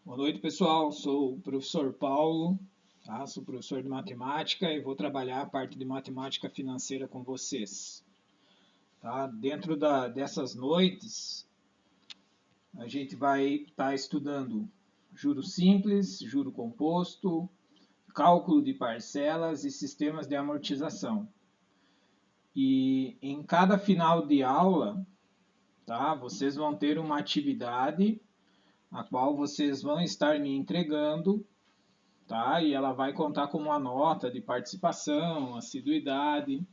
Boa noite, pessoal. Sou o professor Paulo, tá? Sou professor de matemática e vou trabalhar a parte de matemática financeira com vocês. Tá? Dentro dessas noites, a gente vai estar estudando juro simples, juro composto, cálculo de parcelas e sistemas de amortização. E em cada final de aula, tá? Vocês vão ter uma atividade a qual vocês vão estar me entregando, tá? E ela vai contar como uma nota de participação, assiduidade,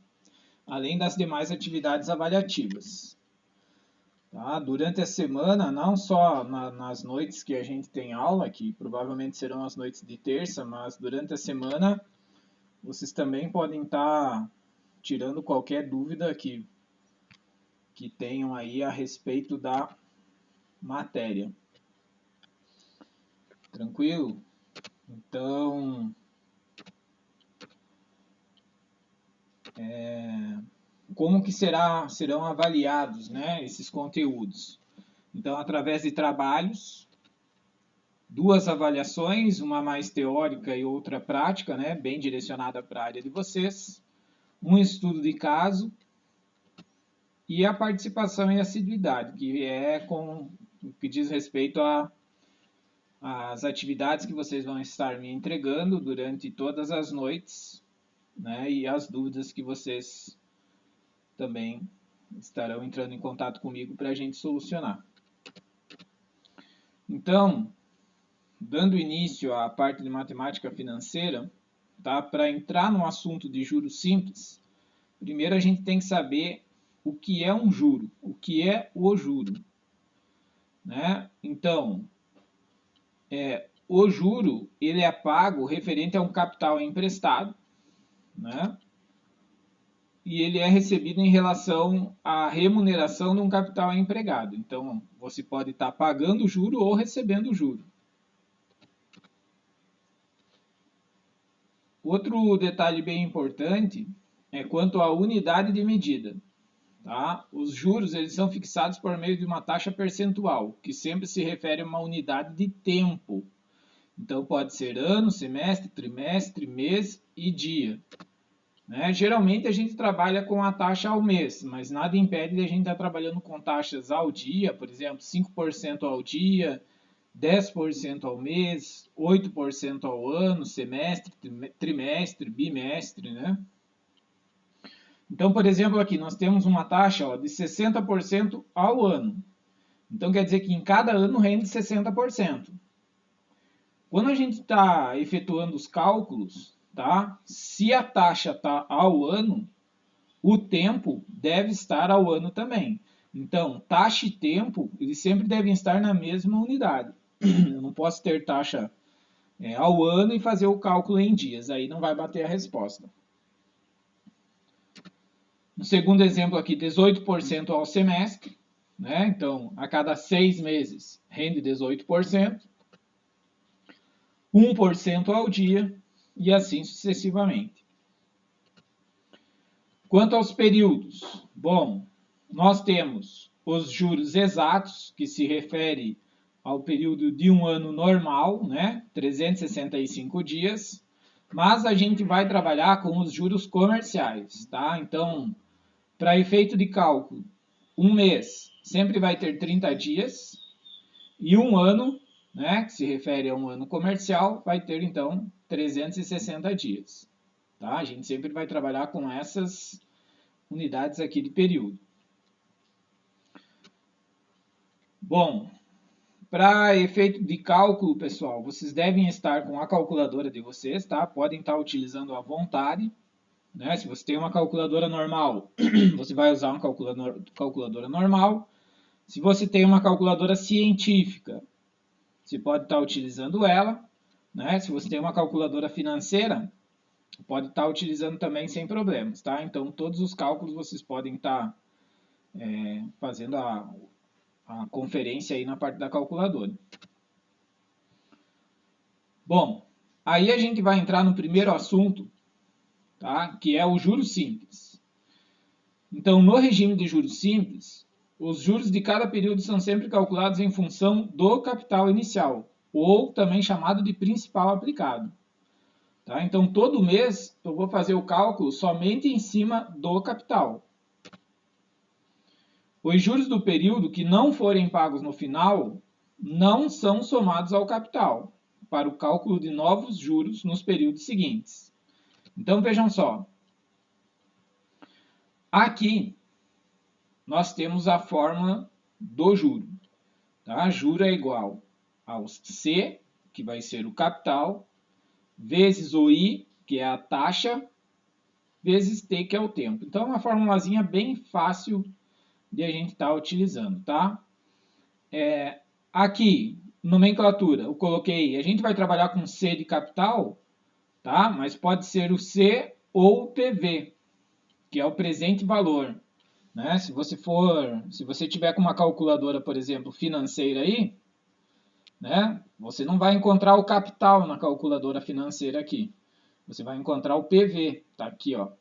além das demais atividades avaliativas. Tá? Durante a semana, não só nas noites que a gente tem aula, que provavelmente serão as noites de terça, mas durante a semana vocês também podem estar tirando qualquer dúvida que tenham aí a respeito da matéria. Tranquilo? Então, como que serão avaliados, né, esses conteúdos? Então, através de trabalhos, duas avaliações, uma mais teórica e outra prática, né, bem direcionada para a área de vocês, um estudo de caso e a participação e assiduidade, que é com o que diz respeito às atividades que vocês vão estar me entregando durante todas as noites, né, e as dúvidas que vocês também estarão entrando em contato comigo para a gente solucionar. Então, dando início à parte de matemática financeira, tá? Para entrar no assunto de juros simples, primeiro a gente tem que saber o que é um juro, o que é o juro, né? Então, o juro ele é pago referente a um capital emprestado, né? E ele é recebido em relação à remuneração de um capital empregado. Então, você pode estar pagando o juro ou recebendo o juro. Outro detalhe bem importante é quanto à unidade de medida. Tá? Os juros eles são fixados por meio de uma taxa percentual, que sempre se refere a uma unidade de tempo. Então, pode ser ano, semestre, trimestre, mês e dia. Né? Geralmente, a gente trabalha com a taxa ao mês, mas nada impede de a gente estar trabalhando com taxas ao dia, por exemplo, 5% ao dia, 10% ao mês, 8% ao ano, semestre, trimestre, bimestre, né? Então, por exemplo, aqui nós temos uma taxa de 60% ao ano. Então, quer dizer que em cada ano rende 60%. Quando a gente está efetuando os cálculos, tá? Se a taxa está ao ano, o tempo deve estar ao ano também. Então, taxa e tempo, eles sempre devem estar na mesma unidade. Eu não posso ter taxa ao ano e fazer o cálculo em dias, aí não vai bater a resposta. No segundo exemplo aqui, 18% ao semestre, né? Então, a cada 6 meses rende 18%, 1% ao dia e assim sucessivamente. Quanto aos períodos, bom, nós temos os juros exatos, que se refere ao período de um ano normal, né? 365 dias, mas a gente vai trabalhar com os juros comerciais, tá? Então, para efeito de cálculo, um mês sempre vai ter 30 dias e um ano, né, que se refere a um ano comercial, vai ter então 360 dias. Tá? A gente sempre vai trabalhar com essas unidades aqui de período. Bom, para efeito de cálculo, pessoal, vocês devem estar com a calculadora de vocês, tá? Podem estar utilizando à vontade. Né? Se você tem uma calculadora normal, você vai usar uma calculadora normal. Se você tem uma calculadora científica, você pode estar utilizando ela. Né? Se você tem uma calculadora financeira, pode estar utilizando também sem problemas. Tá? Então, todos os cálculos vocês podem estar fazendo a conferência aí na parte da calculadora. Bom, aí a gente vai entrar no primeiro assunto, tá? Que é o juros simples. Então, no regime de juros simples, os juros de cada período são sempre calculados em função do capital inicial. ou também chamado de principal aplicado. Tá? Então, todo mês eu vou fazer o cálculo somente em cima do capital. Os juros do período que não forem pagos no final não são somados ao capital, para o cálculo de novos juros nos períodos seguintes. Então, vejam só. Aqui, nós temos a fórmula do juro. Tá? Juro é igual ao C, que vai ser o capital, vezes o I, que é a taxa, vezes T, que é o tempo. Então, é uma formulazinha bem fácil de a gente estar utilizando, tá? Aqui, nomenclatura, eu coloquei, a gente vai trabalhar com C de capital, tá? Mas pode ser o C ou o PV, que é o presente valor. Né? Se você tiver com uma calculadora, por exemplo, financeira aí, né? Você não vai encontrar o capital na calculadora financeira aqui. Você vai encontrar o PV, tá aqui, ó,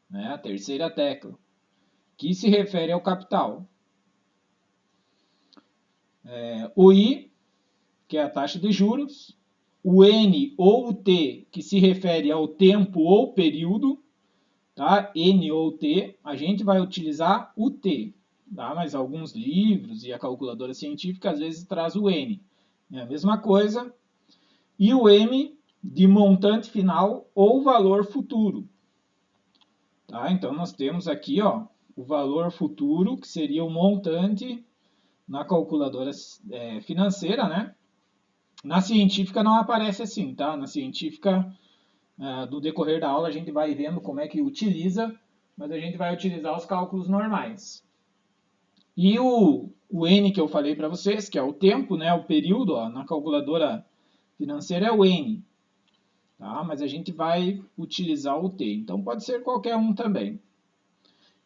né? A terceira tecla, que se refere ao capital. O I, que é a taxa de juros, o N ou o T, que se refere ao tempo ou período, tá? N ou T, a gente vai utilizar o T, tá? Mas alguns livros e a calculadora científica às vezes traz o N. É a mesma coisa. E o M de montante final ou valor futuro. Tá? Então nós temos aqui, ó, o valor futuro, que seria o montante na calculadora financeira, né? Na científica não aparece assim, tá? Na científica, do decorrer da aula, a gente vai vendo como é que utiliza, mas a gente vai utilizar os cálculos normais. E o N que eu falei para vocês, que é o tempo, né? O período, ó, na calculadora financeira é o N. Tá? Mas a gente vai utilizar o T. Então pode ser qualquer um também.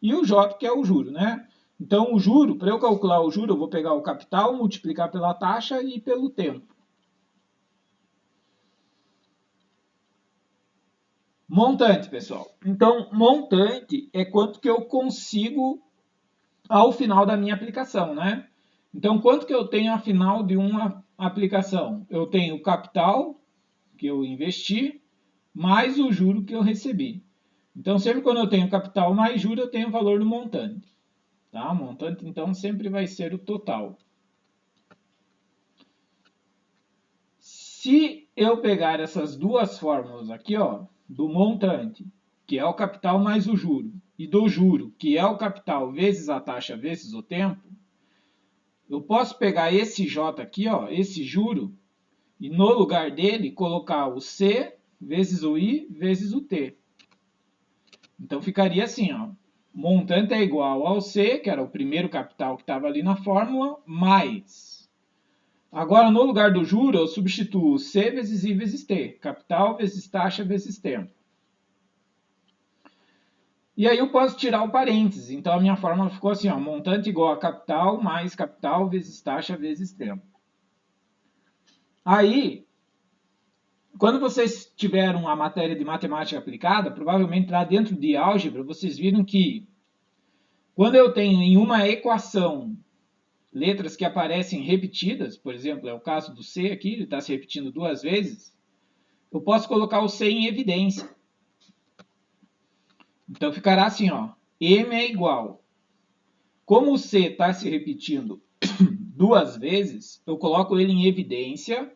E o J, que é o juro, né? Então o juro, para eu calcular o juro, eu vou pegar o capital, multiplicar pela taxa e pelo tempo. Montante, pessoal. Então, montante é quanto que eu consigo ao final da minha aplicação, né? Então, quanto que eu tenho ao final de uma aplicação? Eu tenho o capital que eu investi, mais o juro que eu recebi. Então, sempre quando eu tenho capital mais juro, eu tenho o valor do montante. Tá? O montante, então, sempre vai ser o total. Se eu pegar essas duas fórmulas aqui, ó, do montante, que é o capital mais o juro, e do juro, que é o capital vezes a taxa vezes o tempo, eu posso pegar esse J aqui, ó, esse juro, e no lugar dele colocar o C vezes o I vezes o T. Então ficaria assim, ó, montante é igual ao C, que era o primeiro capital que estava ali na fórmula, mais. Agora, no lugar do juro, eu substituo C vezes I vezes T, capital vezes taxa vezes tempo. E aí eu posso tirar o parênteses. Então a minha fórmula ficou assim, ó, montante igual a capital mais capital vezes taxa vezes tempo. Aí, quando vocês tiveram a matéria de matemática aplicada, provavelmente lá dentro de álgebra, vocês viram que quando eu tenho em uma equação letras que aparecem repetidas, por exemplo, é o caso do C aqui, ele está se repetindo duas vezes, eu posso colocar o C em evidência. Então ficará assim, ó, M é igual. Como o C está se repetindo duas vezes, eu coloco ele em evidência,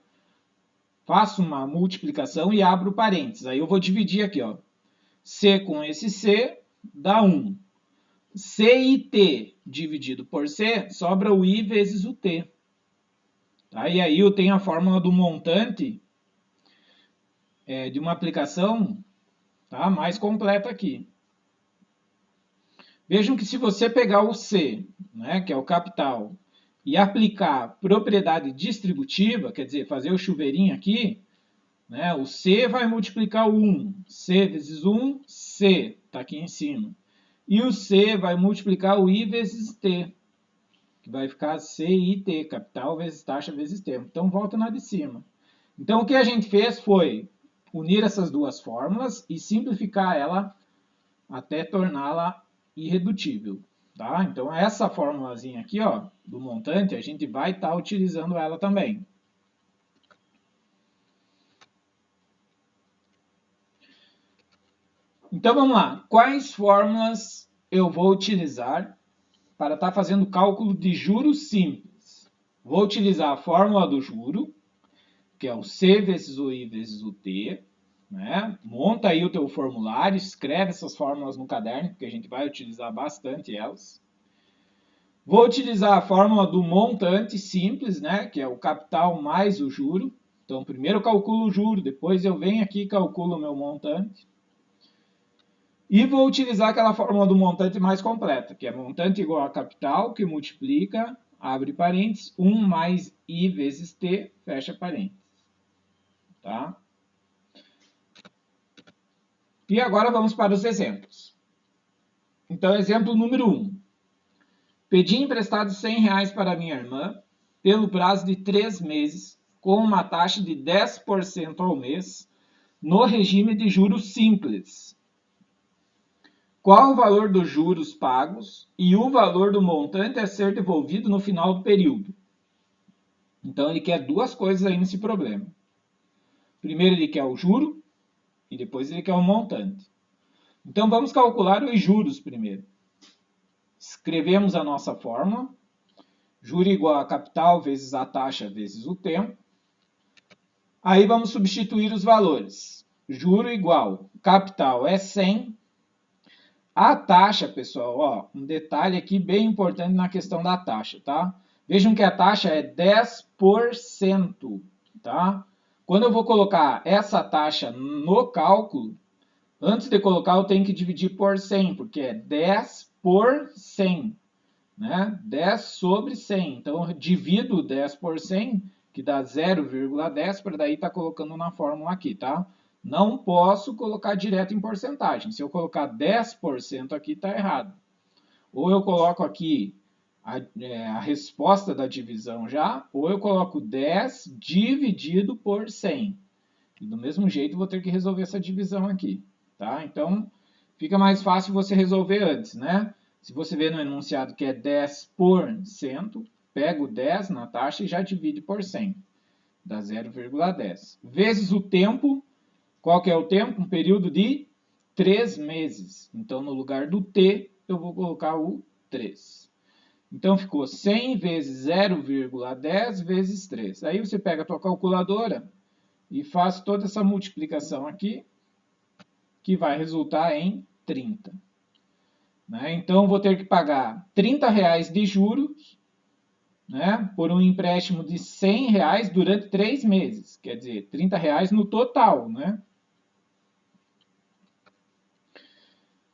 faço uma multiplicação e abro parênteses. Aí eu vou dividir aqui, ó. C com esse C dá 1. C e T dividido por C, sobra o I vezes o T. Tá? E aí eu tenho a fórmula do montante de uma aplicação, tá, mais completa aqui. Vejam que se você pegar o C, né, que é o capital, e aplicar propriedade distributiva, quer dizer, fazer o chuveirinho aqui, né, o C vai multiplicar o 1. C vezes 1, C, está aqui em cima. E o C vai multiplicar o I vezes T, que vai ficar CIT, capital vezes taxa vezes tempo. Então, volta na de cima. Então, o que a gente fez foi unir essas duas fórmulas e simplificar ela até torná-la irredutível. Tá? Então, essa formulazinha aqui, ó, do montante, a gente vai estar utilizando ela também. Então vamos lá. Quais fórmulas eu vou utilizar para estar fazendo cálculo de juros simples? Vou utilizar a fórmula do juro, que é o C vezes o I vezes o T. Né? Monta aí o teu formulário, escreve essas fórmulas no caderno, porque a gente vai utilizar bastante elas. Vou utilizar a fórmula do montante simples, né? Que é o capital mais o juro. Então, primeiro eu calculo o juro, depois eu venho aqui e calculo o meu montante. E vou utilizar aquela fórmula do montante mais completa, que é montante igual a capital, que multiplica, abre parênteses, 1 mais I vezes T, fecha parênteses. Tá? E agora vamos para os exemplos. Então, exemplo número 1. Pedi emprestado R$100 para minha irmã, pelo prazo de 3 meses, com uma taxa de 10% ao mês, no regime de juros simples. Qual o valor dos juros pagos e o valor do montante a ser devolvido no final do período? Então, ele quer duas coisas aí nesse problema. Primeiro, ele quer o juro e depois ele quer o montante. Então, vamos calcular os juros primeiro. Escrevemos a nossa fórmula. Juro igual a capital vezes a taxa vezes o tempo. Aí vamos substituir os valores. Juro igual, capital é 100. A taxa, pessoal, ó, um detalhe aqui bem importante na questão da taxa, tá? Vejam que a taxa é 10%, tá? Quando eu vou colocar essa taxa no cálculo, antes de colocar eu tenho que dividir por 100, porque é 10 por 100, né? 10 sobre 100. Então, eu divido 10 por 100, que dá 0,10, para daí estar colocando na fórmula aqui, tá? Não posso colocar direto em porcentagem. Se eu colocar 10% aqui, está errado. Ou eu coloco aqui a resposta da divisão já, ou eu coloco 10 dividido por 100. E do mesmo jeito, vou ter que resolver essa divisão aqui, tá? Então, fica mais fácil você resolver antes, né? Se você vê no enunciado que é 10%, pega o 10 na taxa e já divide por 100. Dá 0,10. Vezes o tempo. Qual que é o tempo? Um período de 3 meses. Então, no lugar do T, eu vou colocar o 3. Então, ficou 100 vezes 0,10 vezes 3. Aí você pega a tua calculadora e faz toda essa multiplicação aqui, que vai resultar em 30. Né? Então, vou ter que pagar R$30 de juros, né, por um empréstimo de R$100 durante 3 meses. Quer dizer, R$30 no total, né?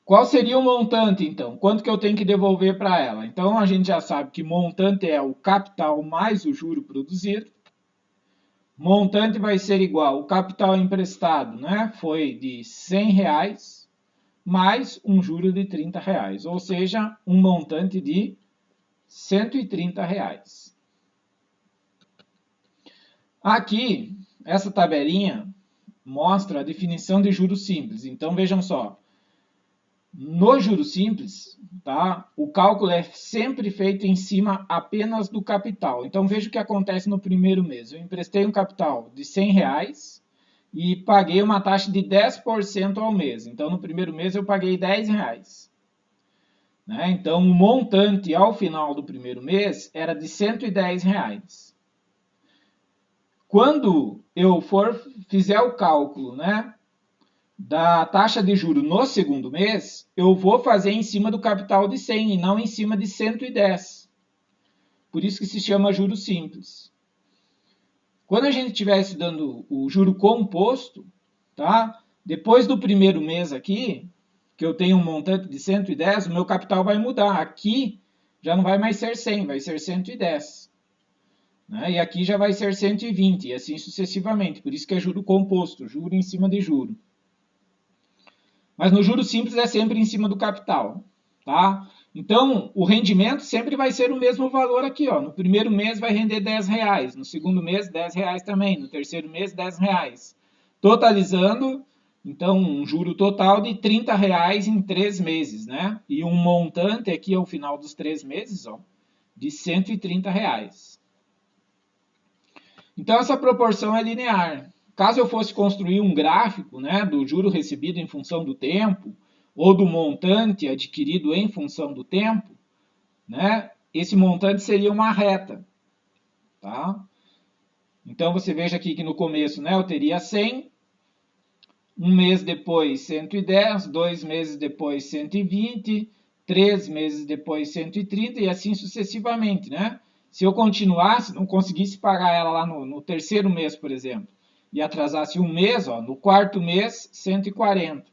Qual seria o montante, então? Quanto que eu tenho que devolver para ela? Então, a gente já sabe que montante é o capital mais o juro produzido. Montante vai ser igual, o capital emprestado, né? Foi de R$100 mais um juro de R$30, ou seja, um montante de R$130. Aqui, essa tabelinha mostra a definição de juros simples. Então, vejam só. No juros simples, tá? O cálculo é sempre feito em cima apenas do capital. Então, veja o que acontece no primeiro mês. Eu emprestei um capital de R$100 e paguei uma taxa de 10% ao mês. Então, no primeiro mês, eu paguei R$10. Né? Então, o montante ao final do primeiro mês era de R$110. Quando eu fizer o cálculo, né, da taxa de juros no segundo mês, eu vou fazer em cima do capital de 100 e não em cima de 110. Por isso que se chama juros simples. Quando a gente estiver estudando o juro composto, tá? Depois do primeiro mês aqui, que eu tenho um montante de 110, o meu capital vai mudar. Aqui já não vai mais ser 100, vai ser 110. Né? E aqui já vai ser 120, e assim sucessivamente. Por isso que é juro composto, juro em cima de juro. Mas no juro simples é sempre em cima do capital, tá? Então, o rendimento sempre vai ser o mesmo valor aqui, ó. No primeiro mês vai render R$10, no segundo mês R$10 também, no terceiro mês R$10. Totalizando, então, um juro total de R$30 em 3 meses, né? E um montante aqui ao final dos 3 meses, ó, de R$130. Então, essa proporção é linear. caso eu fosse construir um gráfico, né, do juro recebido em função do tempo, ou do montante adquirido em função do tempo, né, esse montante seria uma reta. Tá? Então, você veja aqui que no começo, né, eu teria 100, um mês depois 110, 2 meses depois 120, 3 meses depois 130 e assim sucessivamente, né? Se eu continuasse, não conseguisse pagar ela lá no terceiro mês, por exemplo, e atrasasse um mês, ó, no quarto mês 140.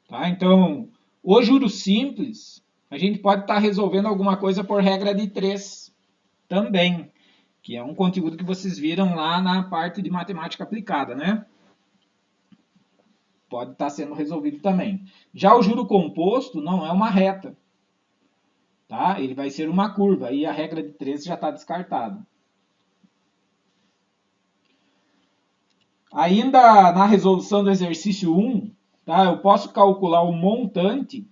Tá? Então, o juros simples, a gente pode estar resolvendo alguma coisa por regra de 3 também, que é um conteúdo que vocês viram lá na parte de matemática aplicada, né? Pode estar sendo resolvido também. Já o juro composto não é uma reta, tá? Ele vai ser uma curva, e a regra de 3 já está descartada. Ainda na resolução do exercício 1, tá? Eu posso calcular o montante,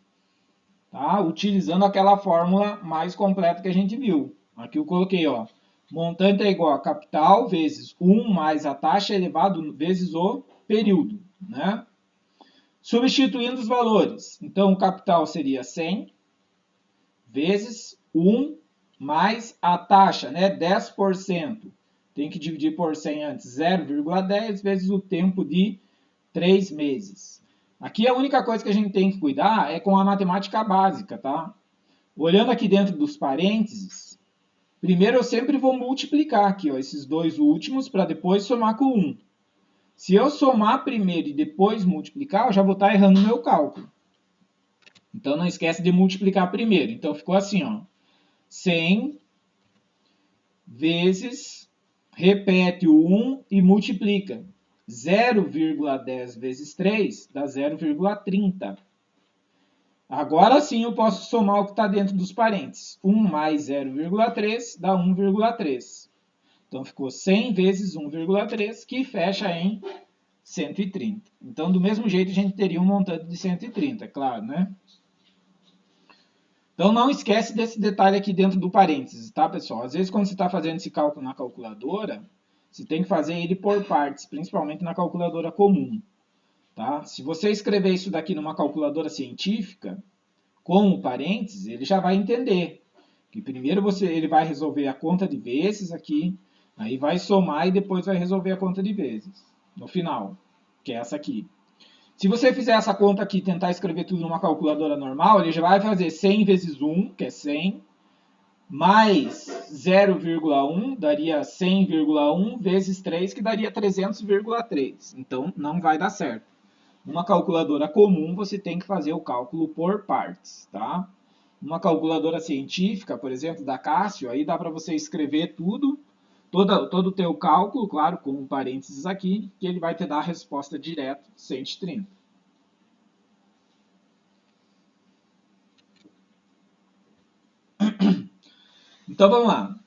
tá? Utilizando aquela fórmula mais completa que a gente viu. Aqui eu coloquei, ó, montante é igual a capital vezes 1 mais a taxa elevado vezes o período, né? Substituindo os valores. Então, o capital seria 100 vezes 1 mais a taxa, né? 10%. Tem que dividir por 100 antes. 0,10 vezes o tempo de 3 meses. Aqui a única coisa que a gente tem que cuidar é com a matemática básica, tá? Olhando aqui dentro dos parênteses, primeiro eu sempre vou multiplicar aqui, ó, esses dois últimos para depois somar com 1. Se eu somar primeiro e depois multiplicar, eu já vou estar errando o meu cálculo. Então, não esquece de multiplicar primeiro. Então, ficou assim, ó. 100 vezes, repete o 1 e multiplica. 0,10 vezes 3 dá 0,30. Agora sim eu posso somar o que está dentro dos parênteses. 1 mais 0,3 dá 1,3. Então, ficou 100 vezes 1,3, que fecha em 130. Então, do mesmo jeito, a gente teria um montante de 130, claro, né? Então, não esquece desse detalhe aqui dentro do parênteses, tá, pessoal? Às vezes, quando você está fazendo esse cálculo na calculadora, você tem que fazer ele por partes, principalmente na calculadora comum, tá? Se você escrever isso daqui numa calculadora científica, com o parênteses, ele já vai entender que primeiro ele vai resolver a conta de vezes aqui, aí vai somar e depois vai resolver a conta de vezes, no final, que é essa aqui. Se você fizer essa conta aqui e tentar escrever tudo numa calculadora normal, ele já vai fazer 100 vezes 1, que é 100, mais 0,1, daria 100,1, vezes 3, que daria 300,3. Então, não vai dar certo. Numa calculadora comum, você tem que fazer o cálculo por partes, tá? Uma calculadora científica, por exemplo, da Cássio, aí dá para você escrever tudo, todo o teu cálculo, claro, com um parênteses aqui, que ele vai te dar a resposta direto, 130. Então, vamos lá.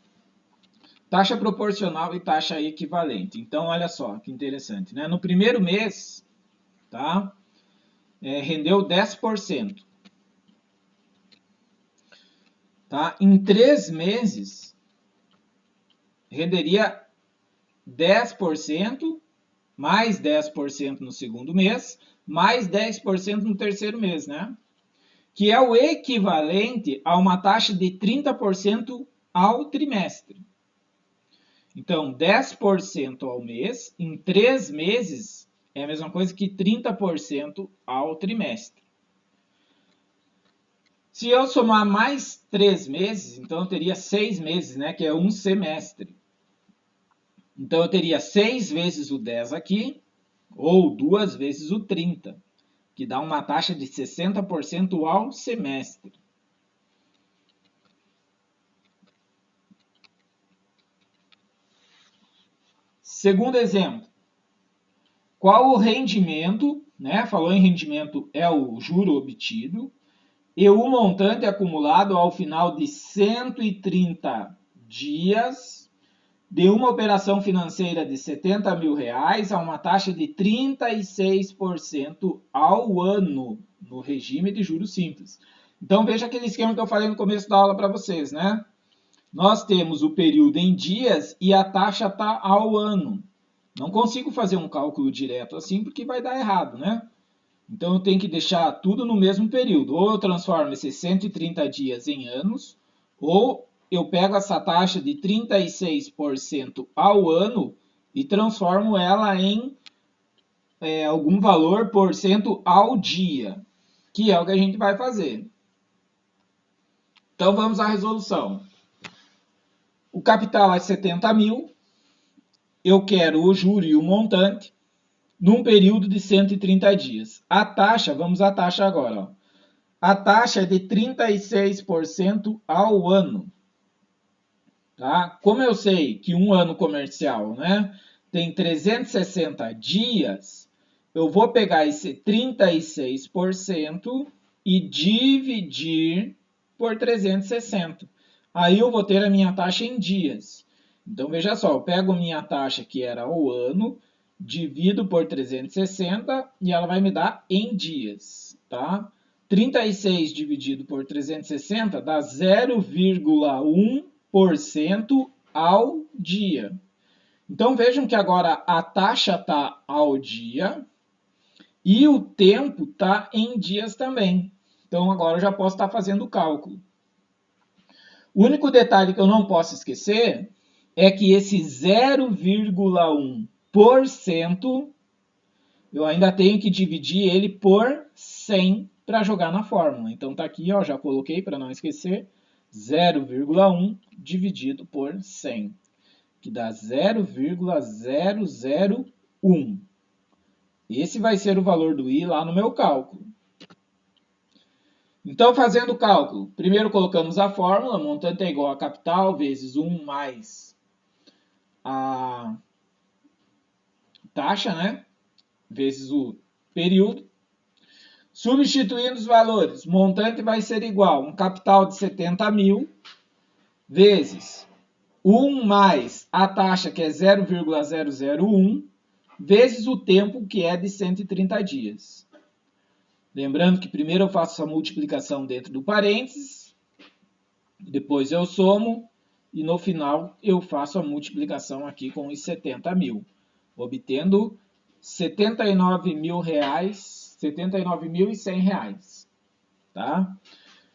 Taxa proporcional e taxa equivalente. Então, olha só que interessante, né? No primeiro mês, tá? Rendeu 10%. Tá? Em 3 meses, renderia 10%, mais 10% no segundo mês, mais 10% no terceiro mês, né? Que é o equivalente a uma taxa de 30% ao trimestre. Então, 10% ao mês, em 3 meses, é a mesma coisa que 30% ao trimestre. Se eu somar mais 3 meses, então eu teria 6 meses, né? Que é um semestre. Então, eu teria 6 vezes o 10 aqui, ou 2 vezes o 30, que dá uma taxa de 60% ao semestre. Segundo exemplo. Qual o rendimento, né? Falou em rendimento, é o juro obtido, e o montante acumulado ao final de 130 dias de uma operação financeira de 70 mil reais a uma taxa de 36% ao ano, no regime de juros simples. Então, veja aquele esquema que eu falei no começo da aula para vocês, né? Nós temos o período em dias e a taxa está ao ano. Não consigo fazer um cálculo direto assim porque vai dar errado, né? Então eu tenho que deixar tudo no mesmo período. Ou eu transformo esses 130 dias em anos, ou eu pego essa taxa de 36% ao ano e transformo ela em algum valor por cento ao dia, que é o que a gente vai fazer. Então vamos à resolução. O capital é 70 mil, eu quero o juro e o montante num período de 130 dias. A taxa, vamos à taxa agora. Ó. A taxa é de 36% ao ano. Tá? Como eu sei que um ano comercial, né, tem 360 dias, eu vou pegar esse 36% e dividir por 360. Aí eu vou ter a minha taxa em dias. Então, veja só, eu pego a minha taxa, que era o ano, divido por 360 e ela vai me dar em dias. Tá? 36 dividido por 360 dá 0,1% ao dia. Então, vejam que agora a taxa está ao dia e o tempo está em dias também. Então, agora eu já posso estar fazendo o cálculo. O único detalhe que eu não posso esquecer é que esse 0,1% eu ainda tenho que dividir ele por 100 para jogar na fórmula. Então, está aqui, ó, já coloquei para não esquecer, 0,1 dividido por 100, que dá 0,001. Esse vai ser o valor do I lá no meu cálculo. Então, fazendo o cálculo, primeiro colocamos a fórmula, montante é igual a capital vezes 1 mais a taxa, né? Vezes o período. Substituindo os valores, montante vai ser igual a um capital de 70 mil vezes 1 mais a taxa, que é 0,001, vezes o tempo, que é de 130 dias. Lembrando que primeiro eu faço a multiplicação dentro do parênteses, depois eu somo e no final eu faço a multiplicação aqui com os 70 mil, obtendo R$ 79.100. Tá?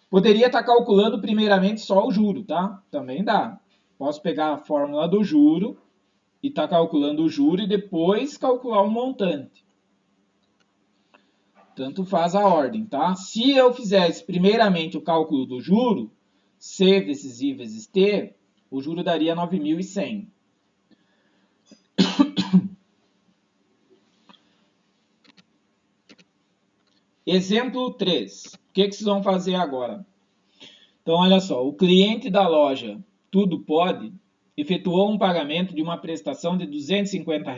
Poderia estar calculando primeiramente só o juro, tá? Também dá. Posso pegar a fórmula do juro e estar calculando o juro e depois calcular o montante. Tanto faz a ordem, tá? Se eu fizesse primeiramente o cálculo do juro, C vezes I vezes T, o juro daria 9.100. Exemplo 3. O que vocês vão fazer agora? Então, olha só. O cliente da loja Tudo Pode efetuou um pagamento de uma prestação de R$ 250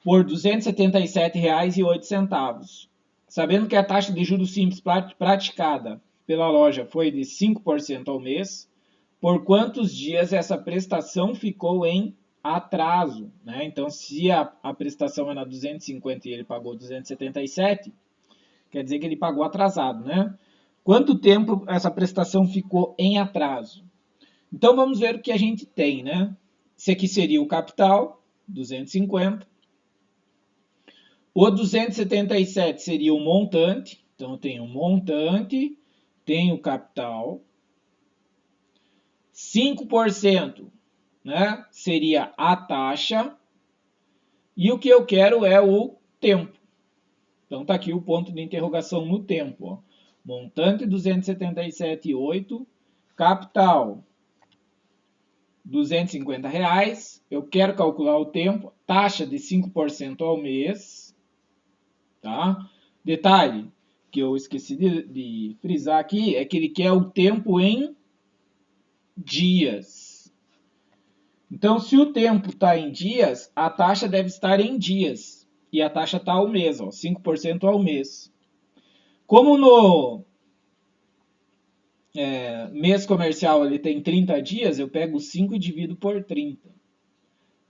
por R$ 277,08. Sabendo que a taxa de juros simples praticada pela loja foi de 5% ao mês, por quantos dias essa prestação ficou em atraso? Né? Então, se a prestação era 250 e ele pagou 277, quer dizer que ele pagou atrasado, né? Quanto tempo essa prestação ficou em atraso? Então, vamos ver o que a gente tem, né? Esse aqui seria o capital, 250. O 277 seria o montante. Então, eu tenho o montante, tenho o capital. 5%, né, seria a taxa. E o que eu quero é o tempo. Então, está aqui o ponto de interrogação no tempo. Ó. Montante 277,8, capital R$250. Eu quero calcular o tempo, taxa de 5% ao mês. Tá? Detalhe que eu esqueci de frisar aqui é que ele quer o tempo em dias. Então, se o tempo está em dias, a taxa deve estar em dias. E a taxa está ao mês, ó, 5% ao mês. Como no mês comercial ele tem 30 dias, eu pego 5 e divido por 30.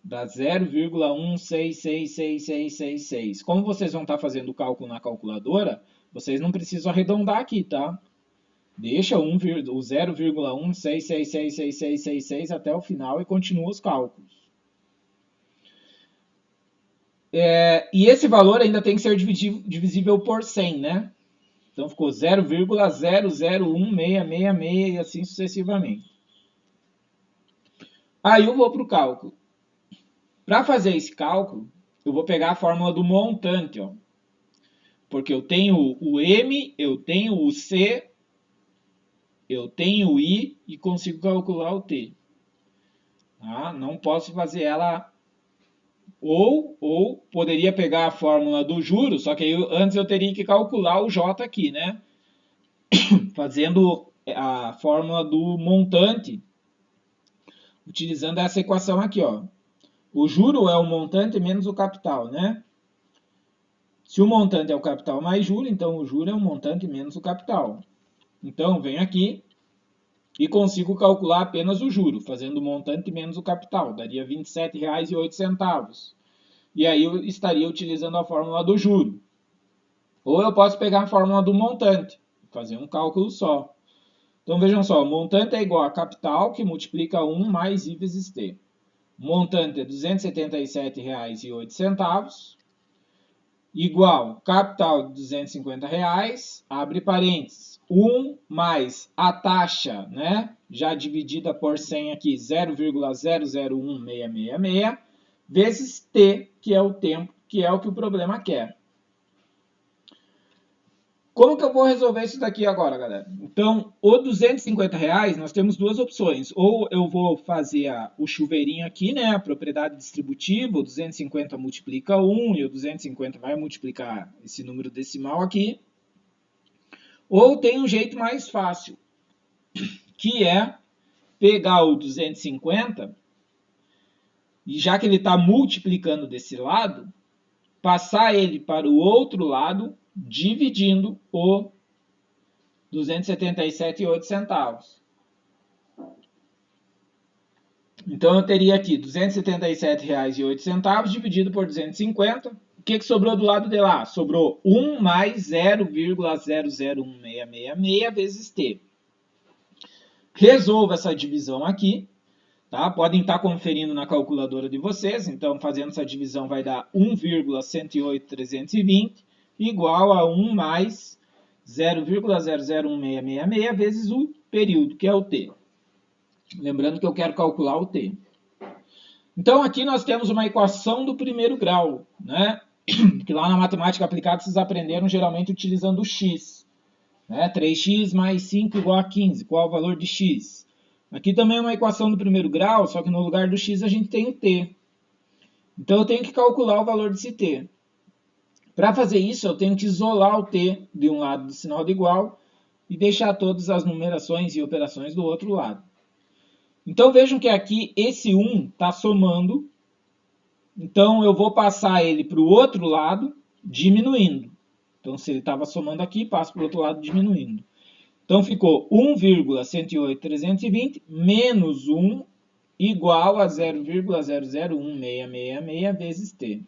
Dá 0,166666. Como vocês vão estar fazendo o cálculo na calculadora, vocês não precisam arredondar aqui, tá? Deixa o 0,16666666 até o final e continua os cálculos. E esse valor ainda tem que ser divisível por 100, né? Então ficou 0,001666 e assim sucessivamente. Aí eu vou para o cálculo. Para fazer esse cálculo, eu vou pegar a fórmula do montante, ó. Porque eu tenho o M, eu tenho o C, eu tenho o I e consigo calcular o T. Tá? Não posso fazer ela ou poderia pegar a fórmula do juro, só que aí antes eu teria que calcular o J aqui, né? Fazendo a fórmula do montante, utilizando essa equação aqui, ó. O juro é o montante menos o capital, né? Se o montante é o capital mais juro, então o juro é o montante menos o capital. Então, venho aqui e consigo calcular apenas o juro, fazendo o montante menos o capital. Daria R$ 27,08. E aí eu estaria utilizando a fórmula do juro. Ou eu posso pegar a fórmula do montante, fazer um cálculo só. Então, vejam só, o montante é igual a capital, que multiplica 1 mais I vezes T. O montante é R$ 277,08, igual capital de R$ 250, abre parênteses, 1 mais a taxa, né, já dividida por 100 aqui, 0,001666, vezes T, que é o tempo, que é o que o problema quer. Como que eu vou resolver isso daqui agora, galera? Então, o R$ 250, nós temos duas opções. Ou eu vou fazer o chuveirinho aqui, né? A propriedade distributiva, o 250 multiplica 1 e o 250 vai multiplicar esse número decimal aqui. Ou tem um jeito mais fácil, que é pegar o 250 e já que ele está multiplicando desse lado, passar ele para o outro lado, dividindo o 277,08. Então eu teria aqui R$ 277,08 dividido por 250. O que sobrou do lado de lá? Sobrou 1 mais 0,001666 vezes T. Resolva essa divisão aqui. Tá? Podem estar conferindo na calculadora de vocês. Então, fazendo essa divisão vai dar 1,108320 igual a 1 mais 0,001666 vezes o período, que é o T. Lembrando que eu quero calcular o T. Então, aqui nós temos uma equação do primeiro grau, né? Que lá na matemática aplicada vocês aprenderam geralmente utilizando o x. Né? 3x mais 5 igual a 15. Qual é o valor de x? Aqui também é uma equação do primeiro grau, só que no lugar do x a gente tem o t. Então, eu tenho que calcular o valor desse t. Para fazer isso, eu tenho que isolar o t de um lado do sinal de igual e deixar todas as numerações e operações do outro lado. Então, vejam que aqui esse 1 está somando. Então, eu vou passar ele para o outro lado, diminuindo. Então, se ele estava somando aqui, passo para o outro lado, diminuindo. Então, ficou 1,108320 menos 1 igual a 0,001666 vezes t.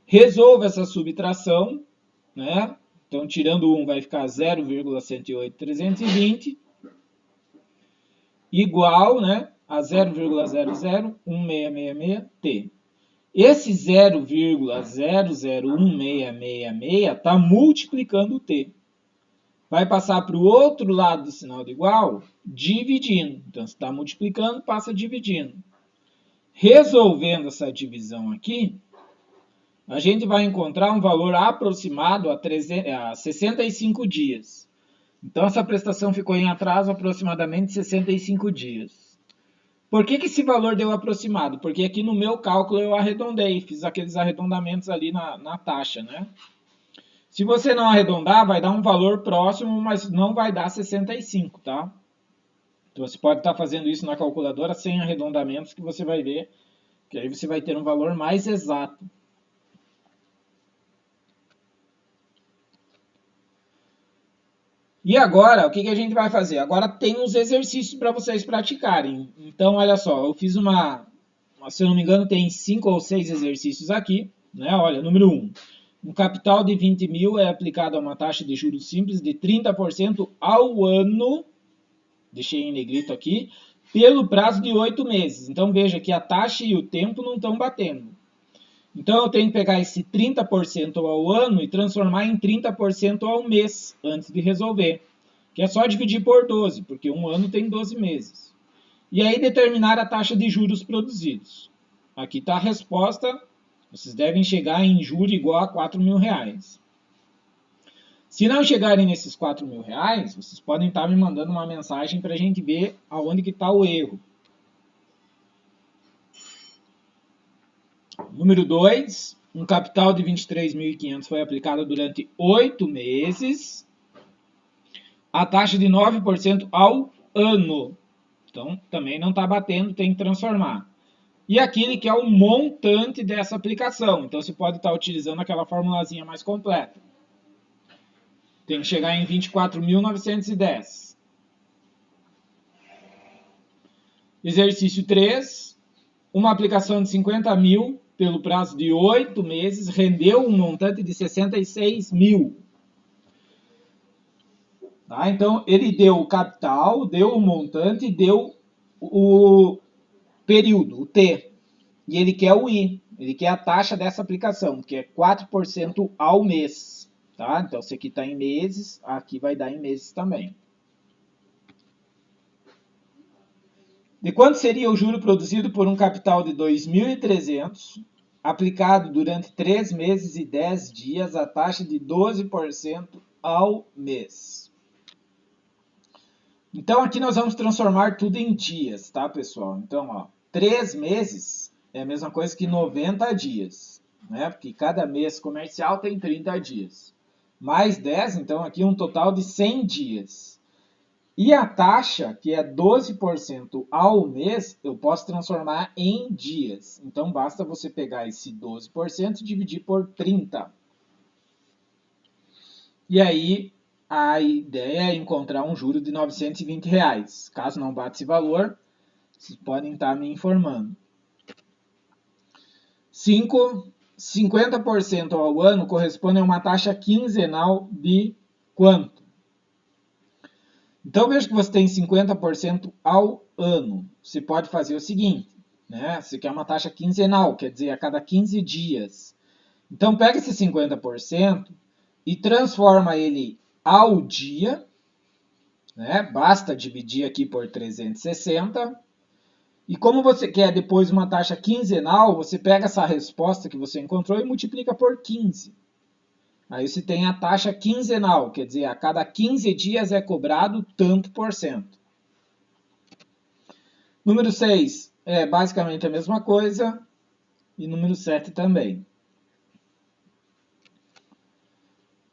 Resolva essa subtração, né? Então, tirando 1 vai ficar 0,108320 igual, né, a 0,001666t. Esse 0,001666 está multiplicando o t. Vai passar para o outro lado do sinal de igual, dividindo. Então, se está multiplicando, passa dividindo. Resolvendo essa divisão aqui, a gente vai encontrar um valor aproximado a 65 dias. Então, essa prestação ficou em atraso aproximadamente 65 dias. Por que esse valor deu aproximado? Porque aqui no meu cálculo eu arredondei, fiz aqueles arredondamentos ali na taxa, né? Se você não arredondar, vai dar um valor próximo, mas não vai dar 65, tá? Então, você pode estar fazendo isso na calculadora sem arredondamentos, que você vai ver que aí você vai ter um valor mais exato. E agora, o que a gente vai fazer? Agora tem uns exercícios para vocês praticarem. Então, olha só, eu fiz se eu não me engano, tem 5 ou 6 exercícios aqui. Né? Olha, número 1. Um capital de 20 mil é aplicado a uma taxa de juros simples de 30% ao ano, deixei em negrito aqui, pelo prazo de 8 meses. Então, veja que a taxa e o tempo não estão batendo. Então, eu tenho que pegar esse 30% ao ano e transformar em 30% ao mês, antes de resolver. Que é só dividir por 12, porque um ano tem 12 meses. E aí, determinar a taxa de juros produzidos. Aqui está a resposta. Vocês devem chegar em juros igual a R$4.000. Se não chegarem nesses R$4.000, vocês podem estar me mandando uma mensagem para a gente ver aonde que está o erro. Número 2, um capital de 23.500 foi aplicado durante 8 meses, a taxa de 9% ao ano. Então, também não está batendo, tem que transformar. E aqui ele quer o montante dessa aplicação. Então, você pode estar utilizando aquela formulazinha mais completa. Tem que chegar em 24.910. Exercício 3. Uma aplicação de 50 mil pelo prazo de 8 meses rendeu um montante de 66 mil. Tá? Então, ele deu o capital, deu o montante e deu o período, o T. E ele quer o I. Ele quer a taxa dessa aplicação, que é 4% ao mês. Tá? Então, se aqui está em meses, aqui vai dar em meses também. De quanto seria o juro produzido por um capital de 2.300, aplicado durante 3 meses e 10 dias, a taxa de 12% ao mês? Então, aqui nós vamos transformar tudo em dias, tá, pessoal? Então, ó, 3 meses é a mesma coisa que 90 dias, né? Porque cada mês comercial tem 30 dias. Mais 10, então, aqui um total de 100 dias. E a taxa, que é 12% ao mês, eu posso transformar em dias. Então, basta você pegar esse 12% e dividir por 30. E aí, a ideia é encontrar um juro de R$920. Caso não bata esse valor, vocês podem estar me informando. 5. 50% ao ano corresponde a uma taxa quinzenal de quanto? Então, veja que você tem 50% ao ano. Você pode fazer o seguinte, né? Você quer uma taxa quinzenal, quer dizer, a cada 15 dias. Então, pega esse 50% e transforma ele ao dia, né? Basta dividir aqui por 360. E como você quer depois uma taxa quinzenal, você pega essa resposta que você encontrou e multiplica por 15. Aí você tem a taxa quinzenal, quer dizer, a cada 15 dias é cobrado tanto por cento. Número 6 é basicamente a mesma coisa. E número 7 também.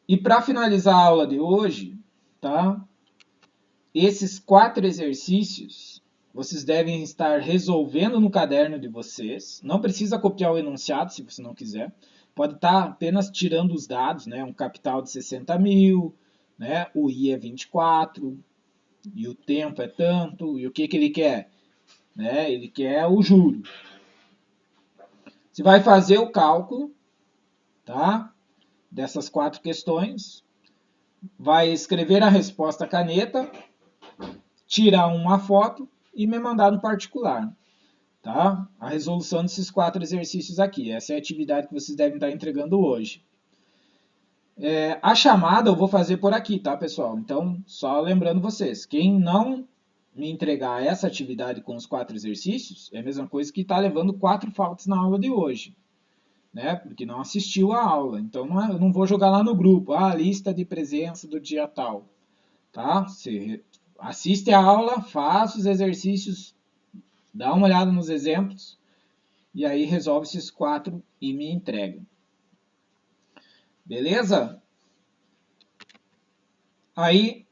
E para finalizar a aula de hoje, tá? Esses 4 exercícios vocês devem estar resolvendo no caderno de vocês. Não precisa copiar o enunciado se você não quiser. Pode estar apenas tirando os dados, né? Um capital de 60 mil, né? O I é 24, e o tempo é tanto, e o que ele quer? Né? Ele quer o juro. Você vai fazer o cálculo, tá? Dessas 4 questões, vai escrever a resposta à caneta, tirar uma foto e me mandar no particular. Tá? A resolução desses 4 exercícios aqui. Essa é a atividade que vocês devem estar entregando hoje. A chamada eu vou fazer por aqui, tá, pessoal? Então, só lembrando vocês, quem não me entregar essa atividade com os 4 exercícios, é a mesma coisa que está levando 4 faltas na aula de hoje. Né? Porque não assistiu a aula. Então, eu não vou jogar lá no grupo, a lista de presença do dia tal. Tá? Você assiste a aula, faz os exercícios, dá uma olhada nos exemplos, e aí resolve esses 4 e me entrega. Beleza? Aí,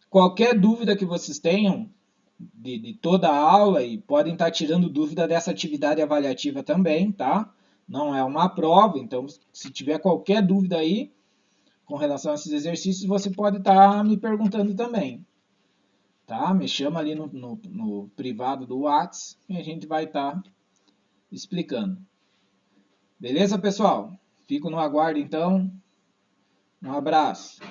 qualquer dúvida que vocês tenham de toda a aula, e podem estar tirando dúvida dessa atividade avaliativa também, tá? Não é uma prova, então se tiver qualquer dúvida aí com relação a esses exercícios, você pode estar me perguntando também. Tá? Me chama ali no privado do WhatsApp e a gente vai estar explicando. Beleza, pessoal? Fico no aguardo então. Um abraço.